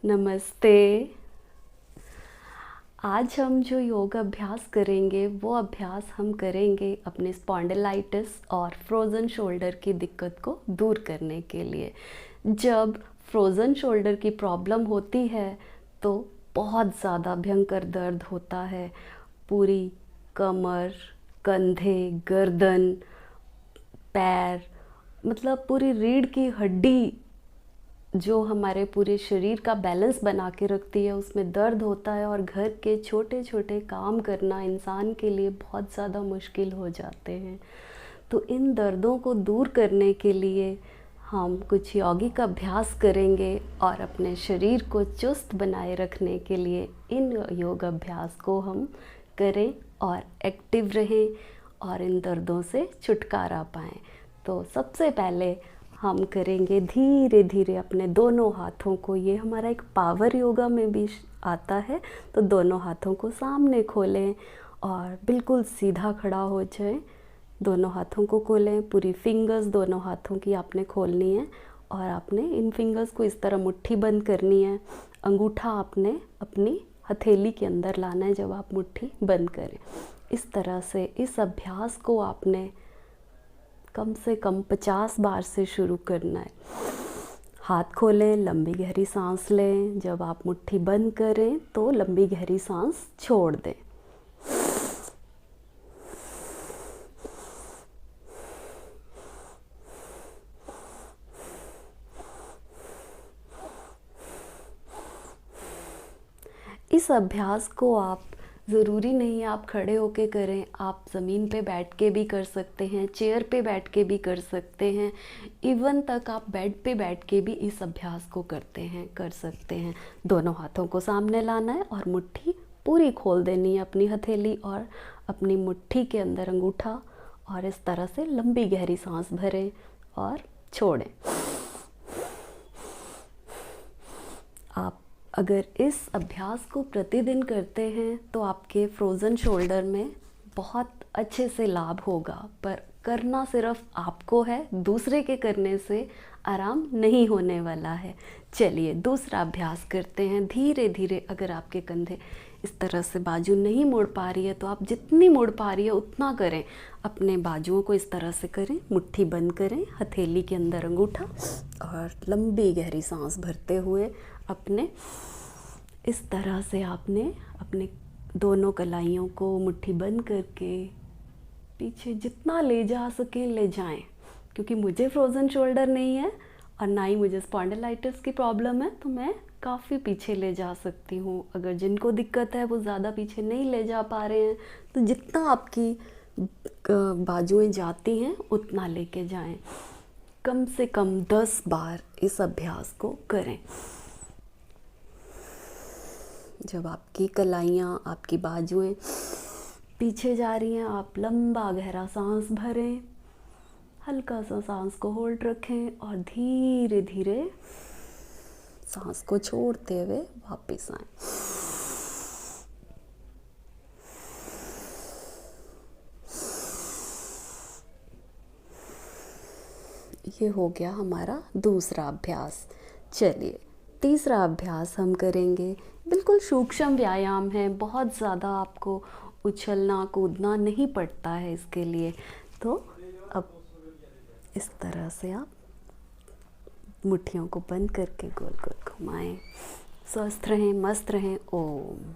नमस्ते। आज हम जो योग अभ्यास करेंगे वो अभ्यास हम करेंगे अपने स्पॉन्डिलाइटिस और फ्रोज़न शोल्डर की दिक्कत को दूर करने के लिए। जब फ्रोज़न शोल्डर की प्रॉब्लम होती है तो बहुत ज़्यादा भयंकर दर्द होता है। पूरी कमर, कंधे, गर्दन, पैर, मतलब पूरी रीढ़ की हड्डी जो हमारे पूरे शरीर का बैलेंस बना के रखती है उसमें दर्द होता है और घर के छोटे छोटे काम करना इंसान के लिए बहुत ज़्यादा मुश्किल हो जाते हैं। तो इन दर्दों को दूर करने के लिए हम कुछ यौगिक अभ्यास करेंगे और अपने शरीर को चुस्त बनाए रखने के लिए इन योग अभ्यास को हम करें और एक्टिव रहें और इन दर्दों से छुटकारा पाएँ। तो सबसे पहले हम करेंगे धीरे धीरे अपने दोनों हाथों को, ये हमारा एक पावर योगा में भी आता है, तो दोनों हाथों को सामने खोलें और बिल्कुल सीधा खड़ा हो जाएं। दोनों हाथों को खोलें, पूरी फिंगर्स दोनों हाथों की आपने खोलनी है और आपने इन फिंगर्स को इस तरह मुट्ठी बंद करनी है। अंगूठा आपने अपनी हथेली के अंदर लाना है जब आप मुट्ठी बंद करें। इस तरह से इस अभ्यास को आपने कम से कम 50 बार से शुरू करना है। हाथ खोलें, लंबी गहरी सांस लें। जब आप मुट्ठी बंद करें तो लंबी गहरी सांस छोड़ दें। इस अभ्यास को आप ज़रूरी नहीं आप खड़े होके करें, आप ज़मीन पे बैठ के भी कर सकते हैं, चेयर पे बैठ के भी कर सकते हैं, इवन तक आप बेड पे बैठ के भी इस अभ्यास को कर सकते हैं। दोनों हाथों को सामने लाना है और मुट्ठी पूरी खोल देनी है अपनी हथेली और अपनी मुट्ठी के अंदर अंगूठा, और इस तरह से लंबी गहरी सांस भरें और छोड़ें। आप अगर इस अभ्यास को प्रतिदिन करते हैं तो आपके फ्रोज़न शोल्डर में बहुत अच्छे से लाभ होगा, पर करना सिर्फ आपको है, दूसरे के करने से आराम नहीं होने वाला है। चलिए दूसरा अभ्यास करते हैं। धीरे धीरे, अगर आपके कंधे इस तरह से बाजू नहीं मुड़ पा रही है तो आप जितनी मुड़ पा रही है उतना करें। अपने बाजुओं को इस तरह से करें, मुट्ठी बंद करें, हथेली के अंदर अंगूठा और लंबी गहरी सांस भरते हुए अपने इस तरह से आपने अपने दोनों कलाइयों को मुट्ठी बंद करके पीछे जितना ले जा सकें ले जाएं। क्योंकि मुझे फ्रोज़न शोल्डर नहीं है और ना ही मुझे स्पॉन्डिलाइटिस की प्रॉब्लम है, तो मैं काफ़ी पीछे ले जा सकती हूँ। अगर जिनको दिक्कत है वो ज़्यादा पीछे नहीं ले जा पा रहे हैं तो जितना आपकी बाजुएं जाती हैं उतना लेके जाएं। कम से कम 10 बार इस अभ्यास को करें। जब आपकी कलाइयाँ, आपकी बाजुएं पीछे जा रही हैं, आप लंबा गहरा सांस भरें, हल्का सा सांस को होल्ड रखें और धीरे धीरे सांस को छोड़ते हुए वापस आएं। ये हो गया हमारा दूसरा अभ्यास। चलिए तीसरा अभ्यास हम करेंगे। बिल्कुल सूक्ष्म व्यायाम है, बहुत ज़्यादा आपको उछलना कूदना नहीं पड़ता है इसके लिए। तो अब इस तरह से आप मुट्ठियों को बंद करके गोल गोल घुमाएं। स्वस्थ रहें, मस्त रहें। ओम।